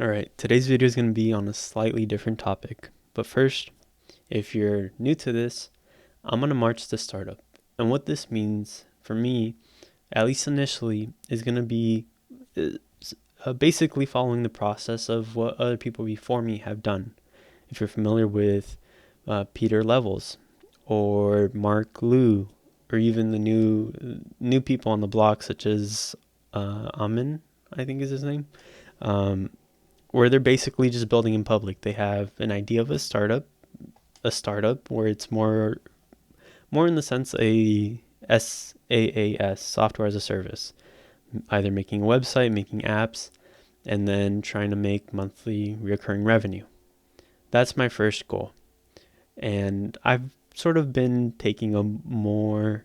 Alright, today's video is going to be on a slightly different topic. But first, if you're new to this, I'm on a march to startup. And what this means for me, at least initially, is going to be basically following the process of what other people before me have done. If you're familiar with Peter Levels or Mark Liu, or even the new people on the block such as Amin, I think is his name, where they're basically just building in public. They have an idea of a startup where it's more in the sense a SaaS, software as a service, either making a website, making apps, and then trying to make monthly recurring revenue. That's my first goal. And I've sort of been taking a more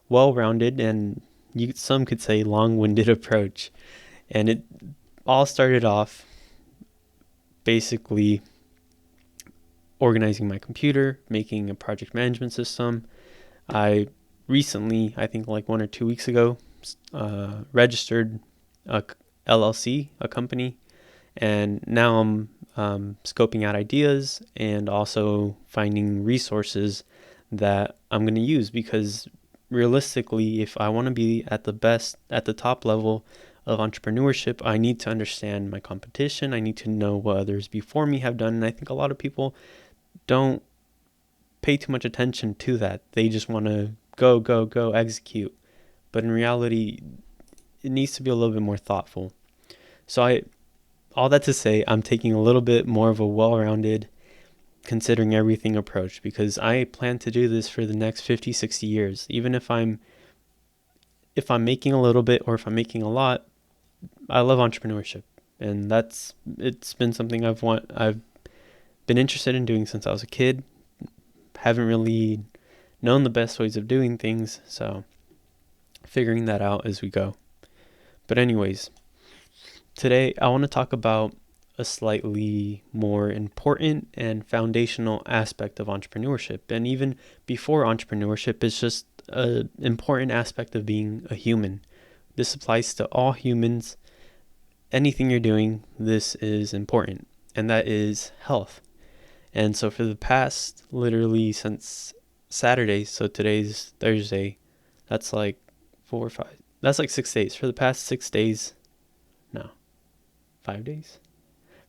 well-rounded and some could say long-winded approach. And it all started off basically organizing my computer, making a project management system. I recently, I think like 1 or 2 weeks ago, registered a LLC, a company, and now I'm scoping out ideas and also finding resources that I'm going to use, because realistically, if I want to be at the top level of entrepreneurship, I need to understand my competition. I need to know what others before me have done. And I think a lot of people don't pay too much attention to that. They just want to go, execute. But in reality, it needs to be a little bit more thoughtful. So all that to say, I'm taking a little bit more of a well-rounded, considering everything approach, because I plan to do this for the next 50, 60 years. Even if I'm making a little bit or if I'm making a lot, I love entrepreneurship, and it's been something I've been interested in doing since I was a kid. Haven't really known the best ways of doing things, so figuring that out as we go. But anyways, today I want to talk about a slightly more important and foundational aspect of entrepreneurship. And even before entrepreneurship, it's just an important aspect of being a human. This applies to all humans. Anything you're doing, this is important, and that is health. And so for the past, literally since Saturday, so today's Thursday, that's like 6 days. For the past 6 days, no, 5 days?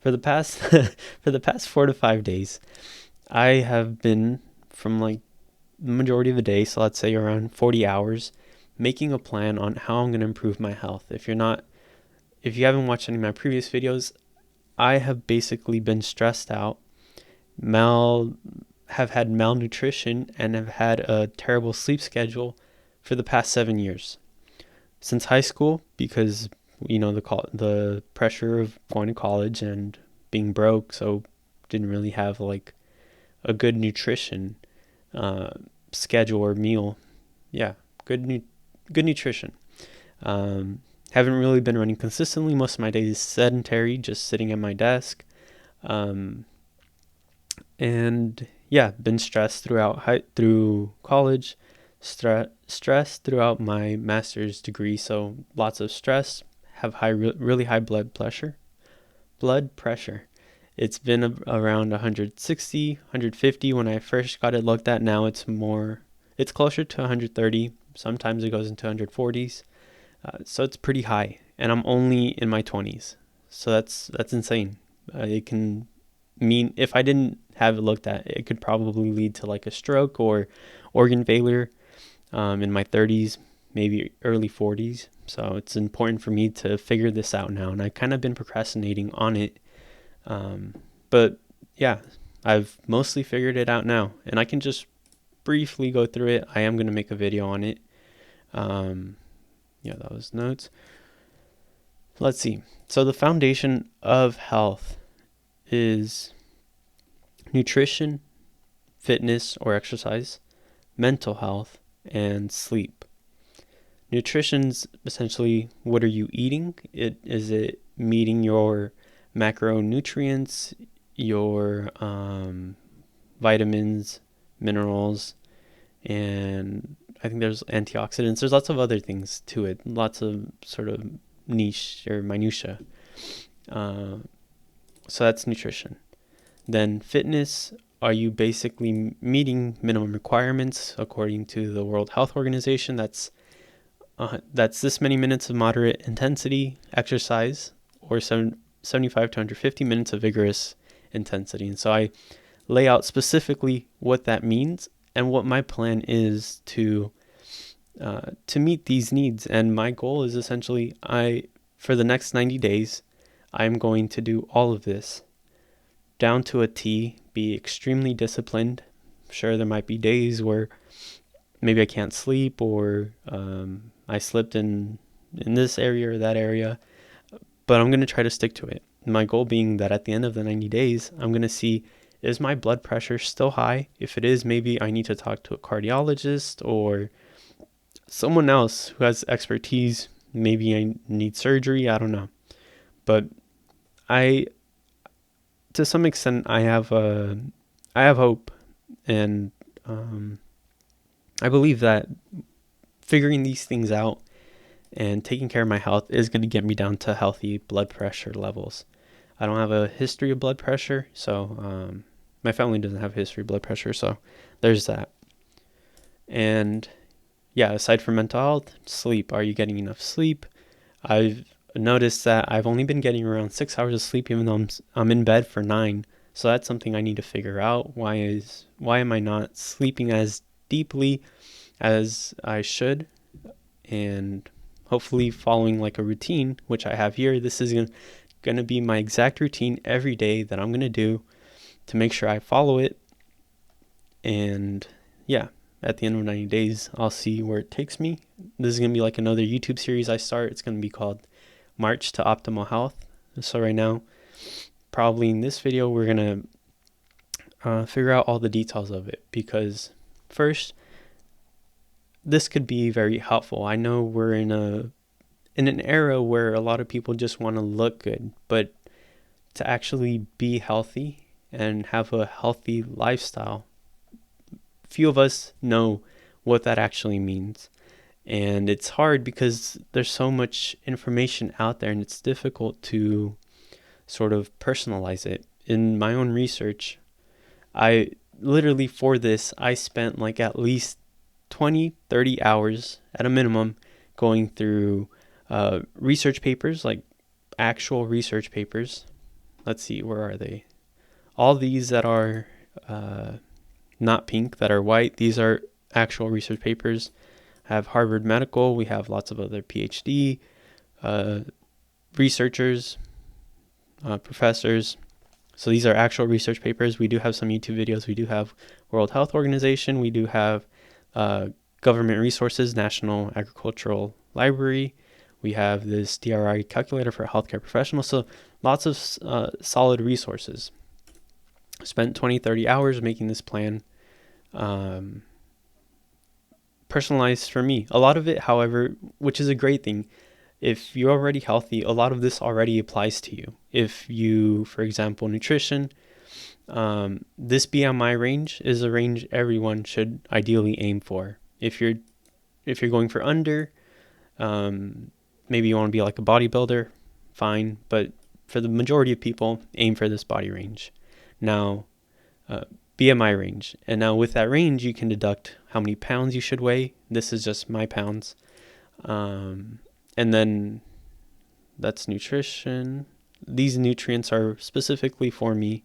For the past 4 to 5 days, I have been, from like the majority of the day, so let's say around 40 hours, making a plan on how I'm going to improve my health. If you haven't watched any of my previous videos, I have basically been stressed out, have had malnutrition, and have had a terrible sleep schedule for the past 7 years. Since high school, because the pressure of going to college and being broke, so didn't really have like a good nutrition schedule or meal. Yeah, good nutrition. Haven't really been running consistently. Most of my days sedentary, just sitting at my desk. And yeah, been stressed through college, stress throughout my master's degree. So lots of stress, have really high blood pressure. It's been around 160, 150 when I first got it looked at. Now it's closer to 130. Sometimes it goes into 140s. So it's pretty high, and I'm only in my 20s. So that's insane. It can mean, if I didn't have it looked at, it could probably lead to like a stroke or organ failure in my 30s, maybe early 40s. So it's important for me to figure this out now, and I've kind of been procrastinating on it. But yeah, I've mostly figured it out now, and I can just briefly go through it. I am going to make a video on it. Yeah, that was notes. Let's see. So the foundation of health is nutrition, fitness or exercise, mental health, and sleep. Nutrition's essentially, what are you eating? Is it meeting your macronutrients, your vitamins, minerals, and I think there's antioxidants. There's lots of other things to it. Lots of sort of niche or minutia. So that's nutrition. Then fitness, are you basically meeting minimum requirements according to the World Health Organization? That's this many minutes of moderate intensity exercise, or 75 to 150 minutes of vigorous intensity. And so I lay out specifically what that means and what my plan is to meet these needs. And my goal is essentially, for the next 90 days, I'm going to do all of this down to a T, be extremely disciplined. Sure, there might be days where maybe I can't sleep, or I slipped in this area or that area, but I'm going to try to stick to it. My goal being that at the end of the 90 days, I'm going to see, is my blood pressure still high? If it is, maybe I need to talk to a cardiologist or someone else who has expertise. Maybe I need surgery. I don't know. But to some extent, I have hope, and I believe that figuring these things out and taking care of my health is going to get me down to healthy blood pressure levels. I don't have a history of blood pressure, so my family doesn't have a history of blood pressure, so there's that. And yeah, aside from mental health, sleep. Are you getting enough sleep? I've noticed that I've only been getting around 6 hours of sleep, even though I'm in bed for 9. So that's something I need to figure out. Why am I not sleeping as deeply as I should? And hopefully following like a routine, which I have here. This is going to be my exact routine every day that I'm going to do to make sure I follow it. And yeah, at the end of 90 days, I'll see where it takes me. This is going to be like another YouTube series I start. It's going to be called March to Optimal Health. So right now, probably in this video, we're going to figure out all the details of it, because first, this could be very helpful. I know we're in an era where a lot of people just want to look good, but to actually be healthy and have a healthy lifestyle, few of us know what that actually means. And it's hard because there's so much information out there, and it's difficult to sort of personalize it. In my own research, I literally, for this, I spent like at least 20-30 hours at a minimum going through research papers, like actual research papers. Let's see, where are they? All these that are not pink, that are white, these are actual research papers. I have Harvard Medical. We have lots of other PhD researchers, professors. So these are actual research papers. We do have some YouTube videos. We do have World Health Organization. We do have government resources, National Agricultural Library. We have this DRI calculator for healthcare professionals. So lots of solid resources. Spent 20-30 hours making this plan. Personalized for me. A lot of it, however, which is a great thing, if you're already healthy, a lot of this already applies to you. If you, for example, nutrition, this BMI range is a range everyone should ideally aim for. If you're going for under, maybe you want to be like a bodybuilder, fine. But for the majority of people, aim for this body range. Now, BMI range. And now with that range, you can deduct how many pounds you should weigh. This is just my pounds. And then that's nutrition. These nutrients are specifically for me,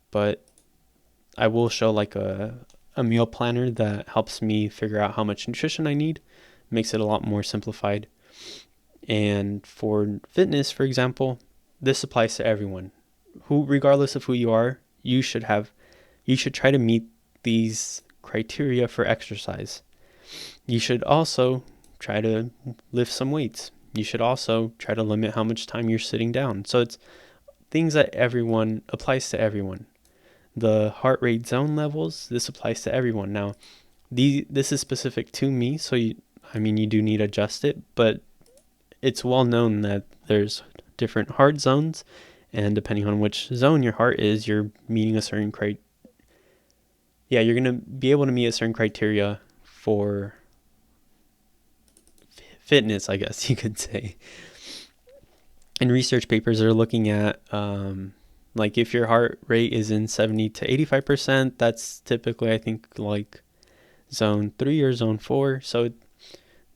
but I will show like a meal planner that helps me figure out how much nutrition I need. Makes it a lot more simplified. And for fitness, for example, this applies to everyone. Regardless of who you are, you should try to meet these criteria for exercise. You should also try to lift some weights. You should also try to limit how much time you're sitting down. So it's things that applies to everyone. The heart rate zone levels, this applies to everyone. Now, this is specific to me, so you do need to adjust it, but it's well known that there's different heart zones, and depending on which zone your heart is, you're meeting a certain you're going to be able to meet a certain criteria for fitness, I guess you could say. in research papers are looking at like if your heart rate is in 70 to 85%, that's typically, I think, like zone 3 or zone 4. So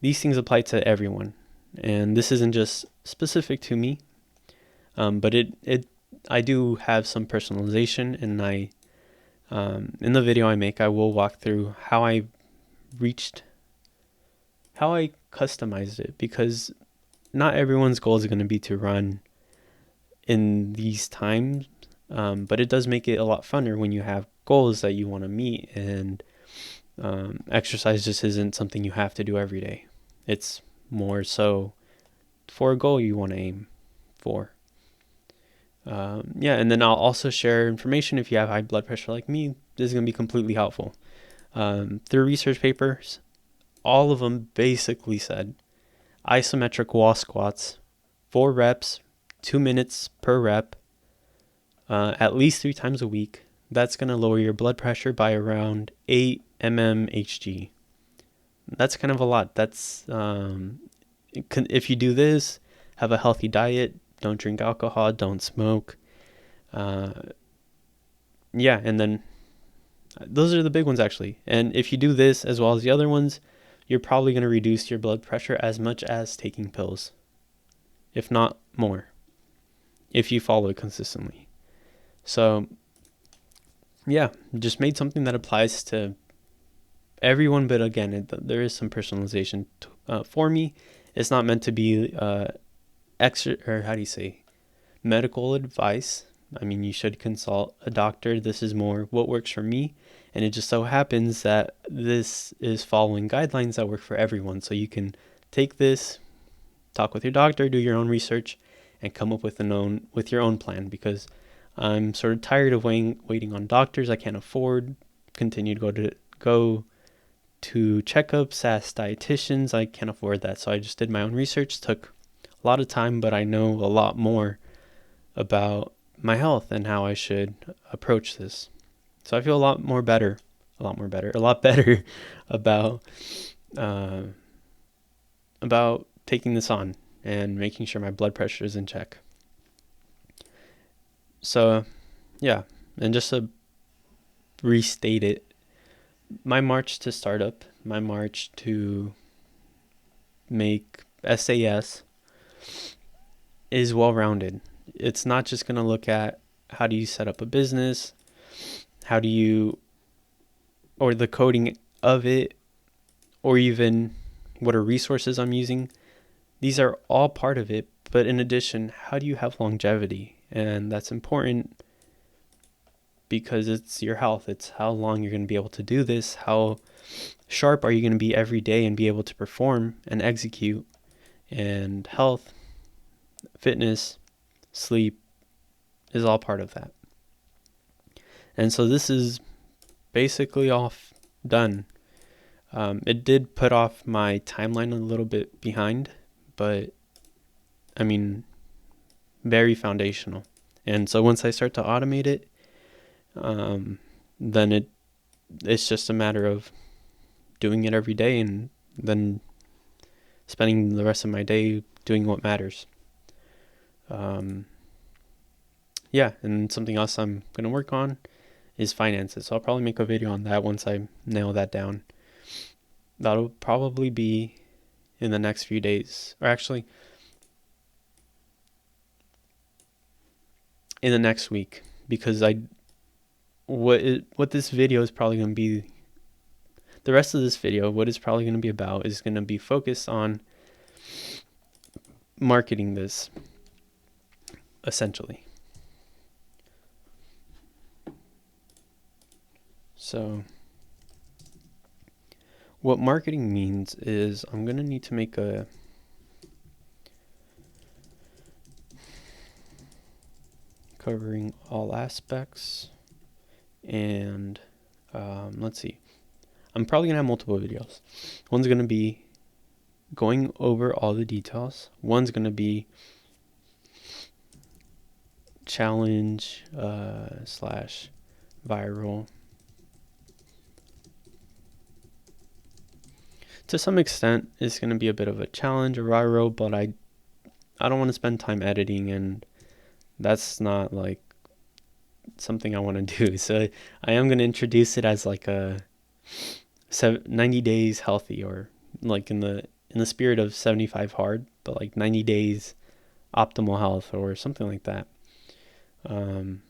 these things apply to everyone, and this isn't just specific to me, but I do have some personalization, and I in the video I make, I will walk through how I customized it, because not everyone's goal is going to be to run in these times, but it does make it a lot funner when you have goals that you want to meet, and exercise just isn't something you have to do every day. It's more so for a goal you want to aim for. And then I'll also share information if you have high blood pressure like me. This is going to be completely helpful. Through research papers, all of them basically said isometric wall squats, 4 reps, 2 minutes per rep, at least 3 times a week. That's going to lower your blood pressure by around 8 mmHg. That's kind of a lot. That's if you do this, have a healthy diet, don't drink alcohol, don't smoke. And then those are the big ones, actually. And if you do this as well as the other ones, you're probably going to reduce your blood pressure as much as taking pills, if not more, if you follow it consistently. So yeah, just made something that applies to everyone, but again, there is some personalization for me. It's not meant to be medical advice. I mean, you should consult a doctor. This is more what works for me, and it just so happens that this is following guidelines that work for everyone. So you can take this, talk with your doctor, do your own research, and come up with your own plan, because I'm sort of tired of waiting on doctors. I can't afford continue to go to checkups, ask dietitians. I can't afford that. So I just did my own research. Took a lot of time, but I know a lot more about my health and how I should approach this. So I feel a lot better about taking this on and making sure my blood pressure is in check. So yeah, and just to restate it, my march to startup, my march to make SAS is well-rounded. It's not just going to look at how do you set up a business, or the coding of it, or even what are resources I'm using. These are all part of it, but in addition, how do you have longevity? And that's important because it's your health. It's how long you're going to be able to do this. How sharp are you going to be every day and be able to perform and execute? And health, fitness, sleep is all part of that. And so this is basically all done. It did put off my timeline a little bit behind, but I mean, very foundational. And so once I start to automate it, then it's just a matter of doing it every day, and then spending the rest of my day doing what matters. And something else I'm going to work on is finances. So I'll probably make a video on that once I nail that down. That'll probably be in the next few days, or actually in the next week, because what this video is probably going to be, the rest of this video, what it's probably going to be about is going to be focused on marketing this, essentially. So what marketing means is I'm going to need to make a covering all aspects, and let's see, I'm probably going to have multiple videos. One's going to be going over all the details. One's going to be challenge / viral. To some extent, it's going to be a bit of a challenge or viral, but I don't want to spend time editing, and that's not like something I want to do. So I am going to introduce it as like a 90 days healthy, or like in the spirit of 75 hard, but like 90 days optimal health or something like that. And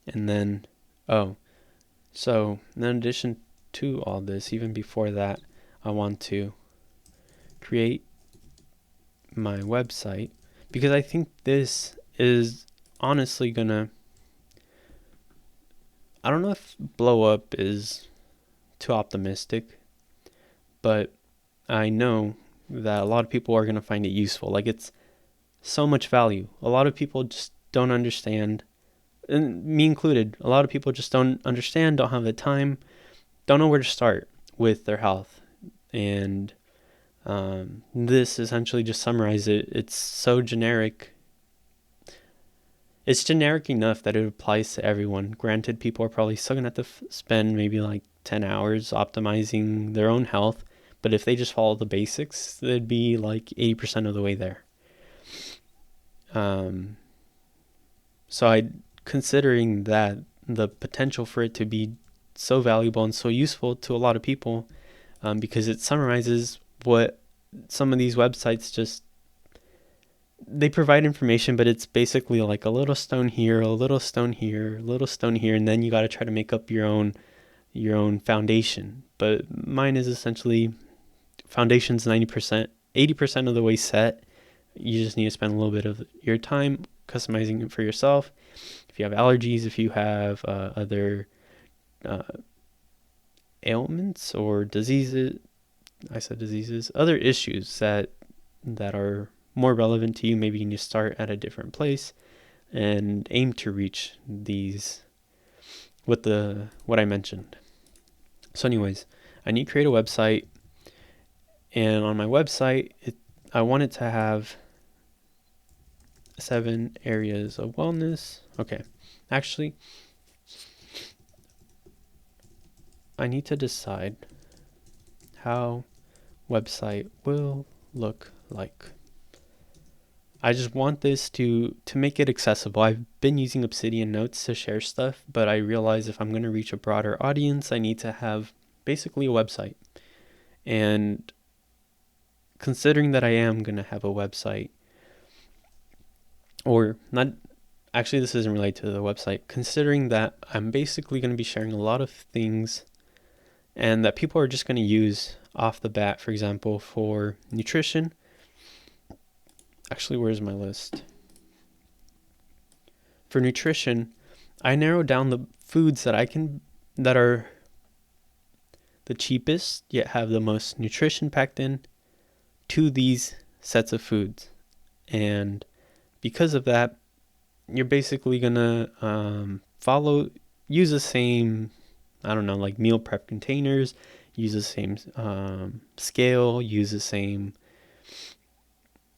then, so in addition to all this, even before that, I want to create my website, because I think this is honestly gonna, I don't know if blow up is too optimistic, but I know that a lot of people are gonna find it useful. Like, it's so much value. A lot of people just don't understand, and me included, a lot of people just don't understand, don't have the time, don't know where to start with their health. And this essentially just summarizes it. It's so generic. It's generic enough that it applies to everyone. Granted, people are probably still going to have to spend maybe like 10 hours optimizing their own health, but if they just follow the basics, they'd be like 80% of the way there. So considering that, the potential for it to be so valuable and so useful to a lot of people, because it summarizes what some of these websites just, they provide information, but it's basically like a little stone here, a little stone here, a little stone here, and then you got to try to make up your own foundation. But mine is essentially, foundation's 90%, 80% of the way set. You just need to spend a little bit of your time customizing it for yourself. If you have allergies, if you have other ailments or diseases, other issues that are more relevant to you, maybe you need to start at a different place and aim to reach these with what I mentioned. So anyways, I need to create a website, and on my website, I want it to have 7 areas of wellness. Okay, actually, I need to decide how website will look like. I just want this to make it accessible. I've been using Obsidian Notes to share stuff, but I realize if I'm going to reach a broader audience, I need to have basically a website. And considering that I am going to have a website, or not, actually this isn't related to the website, considering that I'm basically going to be sharing a lot of things and that people are just going to use off the bat, for example, for nutrition. Actually, where's my list? For nutrition, I narrowed down the foods that are the cheapest yet have the most nutrition packed in to these sets of foods. And because of that, you're basically gonna use the same, I don't know, like meal prep containers, use the same scale, use the same,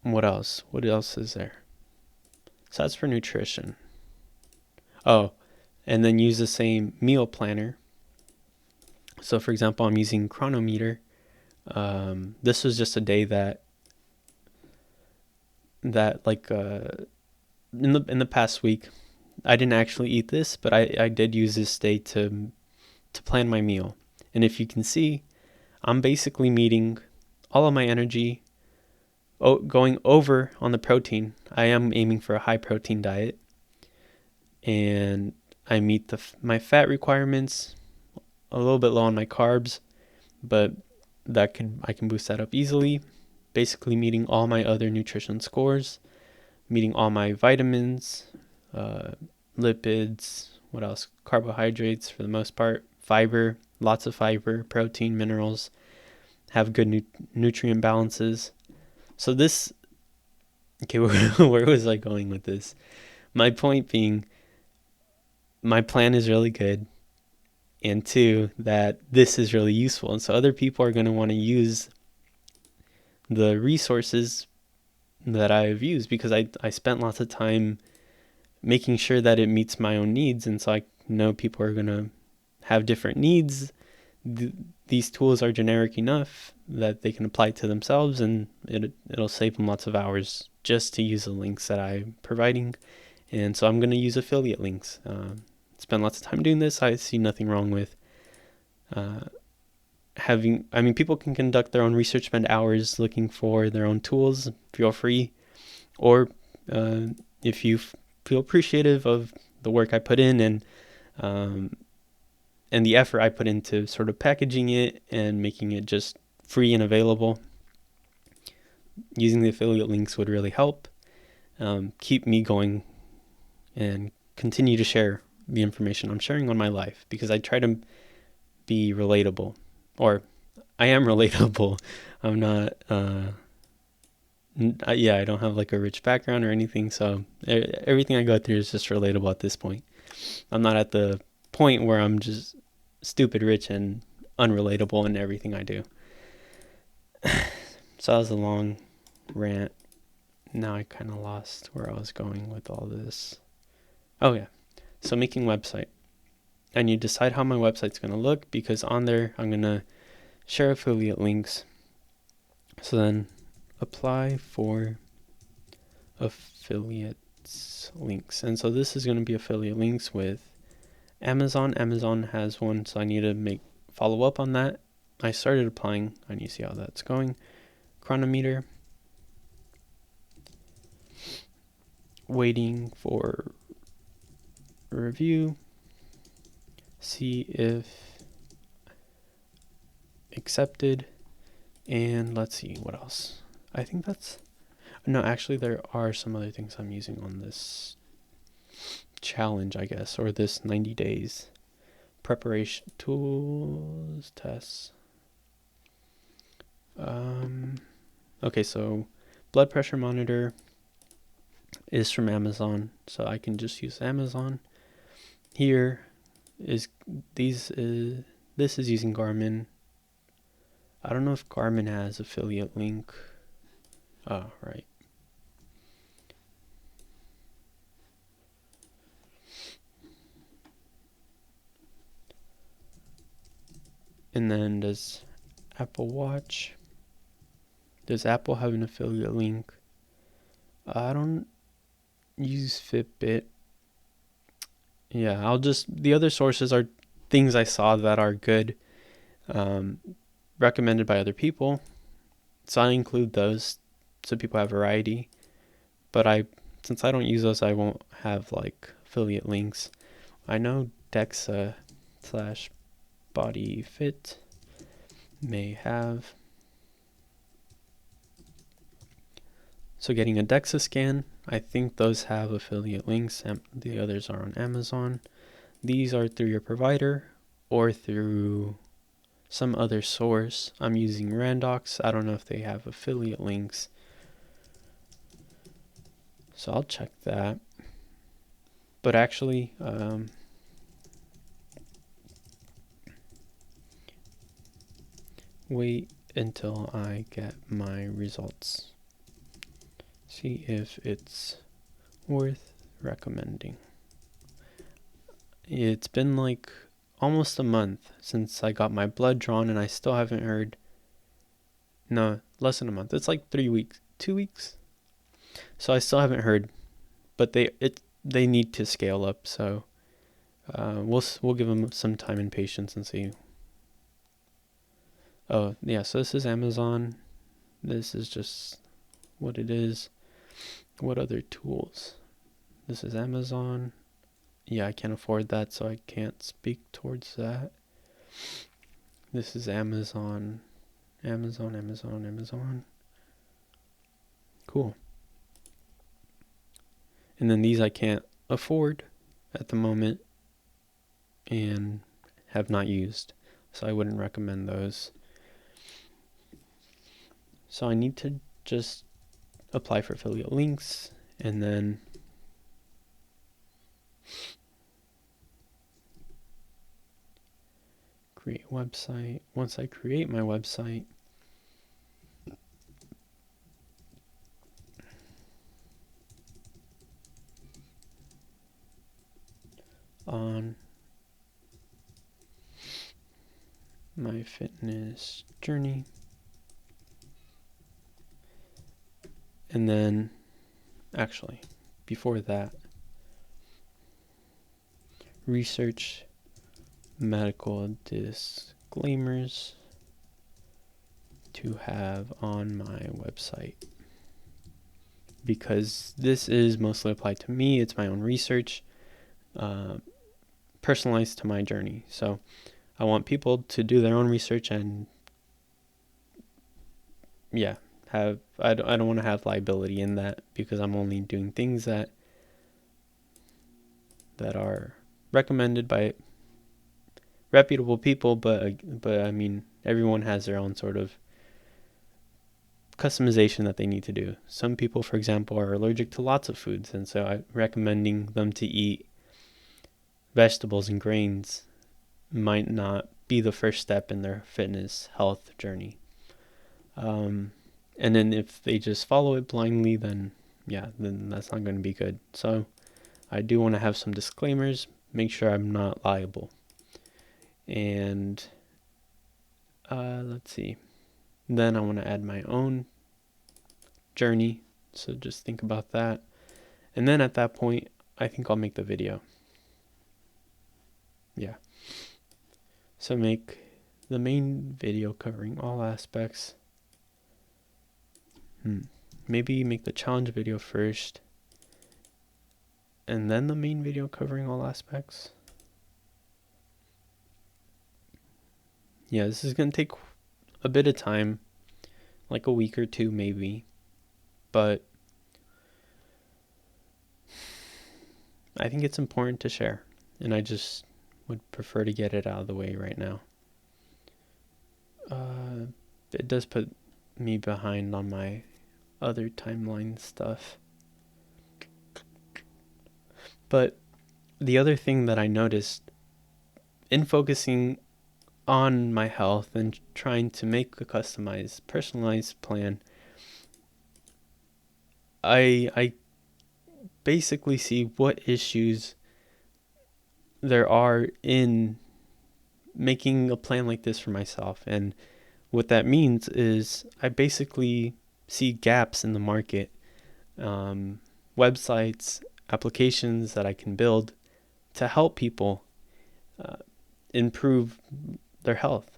what else is there? So that's for nutrition. And then use the same meal planner. So for example, I'm using Chronometer. This was just a day that like in the past week, I didn't actually eat this, but I did use this day to plan my meal. And if you can see, I'm basically meeting all of my energy, going over on the protein. I am aiming for a high protein diet, and I meet my fat requirements, a little bit low on my carbs, but I can boost that up easily. Basically meeting all my other nutrition scores, meeting all my vitamins, lipids, what else? Carbohydrates for the most part, fiber, lots of fiber, protein, minerals, have good nutrient balances. So this, okay, where was I going with this? My point being, my plan is really good, and 2, that this is really useful. And so other people are going to want to use the resources that I've used, because I spent lots of time making sure that it meets my own needs. And so I know people are going to have different needs, these tools are generic enough that they can apply to themselves, and it'll save them lots of hours just to use the links that I'm providing. And so I'm going to use affiliate links. Spend lots of time doing this. I see nothing wrong with people can conduct their own research, spend hours looking for their own tools, feel free. Or if you feel appreciative of the work I put in and the effort I put into sort of packaging it and making it just free and available, using the affiliate links would really help keep me going and continue to share the information I'm sharing on my life, because I try to be relatable, or I am relatable. I'm not, I don't have like a rich background or anything, so everything I go through is just relatable at this point. I'm not at the point where I'm just stupid rich and unrelatable in everything I do. So that was a long rant. Now I kind of lost where I was going with all this. Oh yeah, so making website. And you decide how my website's going to look, because on there I'm going to share affiliate links. So then apply for affiliates links. And so this is going to be affiliate links with Amazon. Amazon has one, so I need to follow up on that. I started applying. I need to see how that's going. Chronometer. Waiting for a review. See if accepted. And let's see what else. I think actually there are some other things I'm using on this challenge, I guess, or this 90 days preparation tools tests. Okay, so blood pressure monitor is from Amazon, so I can just use Amazon. Here is this is using Garmin. I don't know if Garmin has affiliate link. Oh, right. And then does Apple Watch? Does Apple have an affiliate link? I don't use Fitbit. Yeah, the other sources are things I saw that are good, recommended by other people. So I include those so people have variety. But since I don't use those, I won't have like affiliate links. I know DEXA / Body Fit may have. So getting a DEXA scan, I think those have affiliate links, and the others are on Amazon. These are through your provider or through some other source. I'm using Randox. I don't know if they have affiliate links, so I'll check that. But actually, wait until I get my results. See if it's worth recommending. It's been like almost a month since I got my blood drawn, and I still haven't heard. No, less than a month. It's like 3 weeks, 2 weeks. So I still haven't heard, but they need to scale up. So we'll give them some time and patience and see. Oh yeah, so this is Amazon. This is just what it is. What other tools? This is Amazon. Yeah, I can't afford that, so I can't speak towards that. This is Amazon. Amazon. Cool. And then these I can't afford at the moment and have not used, so I wouldn't recommend those. So I need to just apply for affiliate links, and then create website. Once I create my website, on my fitness journey. And then, actually, before that, research medical disclaimers to have on my website, because this is mostly applied to me. It's my own research, personalized to my journey. So I want people to do their own research and I don't want to have liability in that, because I'm only doing things that are recommended by reputable people, but I mean, everyone has their own sort of customization that they need to do. Some people, for example, are allergic to lots of foods, and so I'm recommending them to eat vegetables and grains might not be the first step in their fitness health journey. And then if they just follow it blindly, then that's not going to be good. So I do want to have some disclaimers, make sure I'm not liable. And let's see. Then I want to add my own journey. So just think about that. And then at that point, I think I'll make the video. Yeah. So make the main video covering all aspects. Maybe make the challenge video first, and then the main video covering all aspects. Yeah, this is going to take a bit of time, like a week or two maybe, but I think it's important to share, and I just would prefer to get it out of the way right now. It does put me behind on my other timeline stuff. But the other thing that I noticed in focusing on my health and trying to make a customized, personalized plan, I basically see what issues there are in making a plan like this for myself. And what that means is I basically see gaps in the market, websites, applications that I can build to help people improve their health.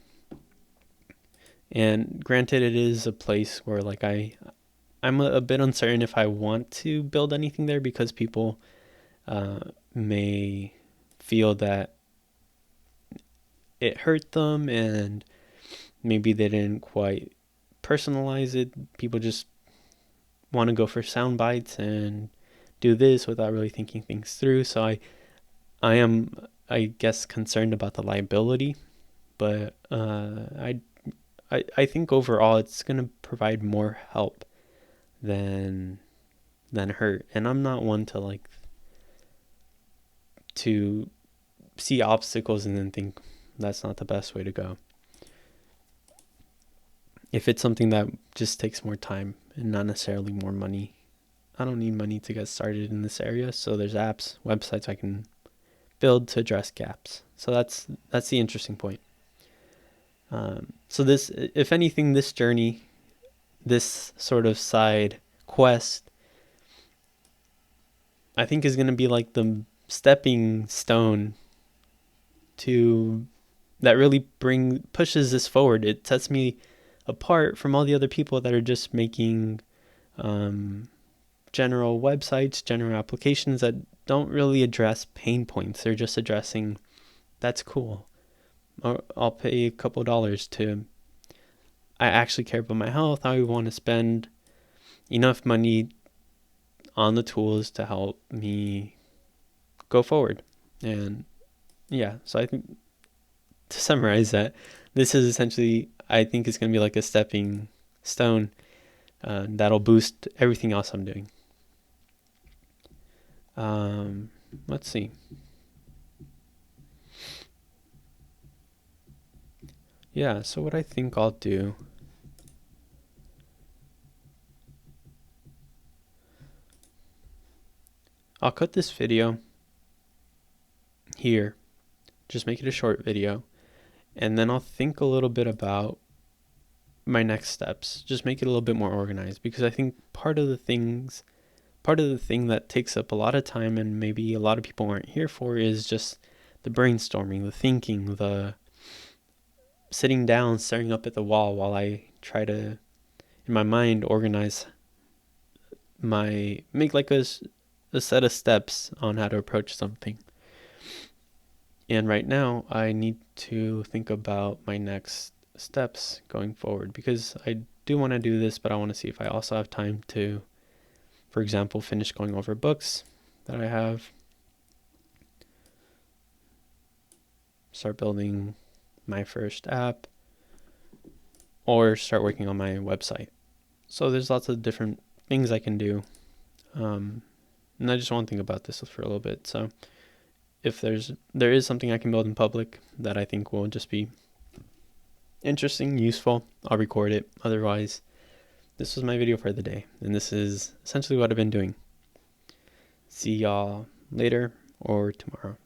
And granted, it is a place where like I'm a bit uncertain if I want to build anything there, because people may feel that it hurt them and maybe they didn't quite personalize it. People just want to go for sound bites and do this without really thinking things through. So I am, I guess, concerned about the liability, but I think overall it's going to provide more help than hurt. And I'm not one to see obstacles and then think that's not the best way to go. If it's something that just takes more time and not necessarily more money, I don't need money to get started in this area. So there's apps, websites I can build to address gaps. So that's the interesting point. So this, if anything, this journey, this sort of side quest, I think is going to be like the stepping stone to that really pushes this forward. It sets me apart from all the other people that are just making general websites, general applications that don't really address pain points. They're just addressing, that's cool, or I'll pay a couple dollars to, I actually care about my health. I want to spend enough money on the tools to help me go forward. And yeah, so I think to summarize that, this is essentially, I think it's going to be like a stepping stone that'll boost everything else I'm doing. Let's see. Yeah, so what I think I'll do, I'll cut this video here, just make it a short video, And then I'll think a little bit about my next steps, just make it a little bit more organized, because I think part of the thing that takes up a lot of time and maybe a lot of people aren't here for is just the brainstorming, the thinking, the sitting down, staring up at the wall while I try to, in my mind, organize make like a set of steps on how to approach something. And right now I need to think about my next steps going forward, because I do want to do this, but I want to see if I also have time to, for example, finish going over books that I have, start building my first app, or start working on my website. So there's lots of different things I can do. And I just want to think about this for a little bit. So if there is something I can build in public that I think will just be interesting, useful, I'll record it. Otherwise, this was my video for the day, and this is essentially what I've been doing. See y'all later or tomorrow.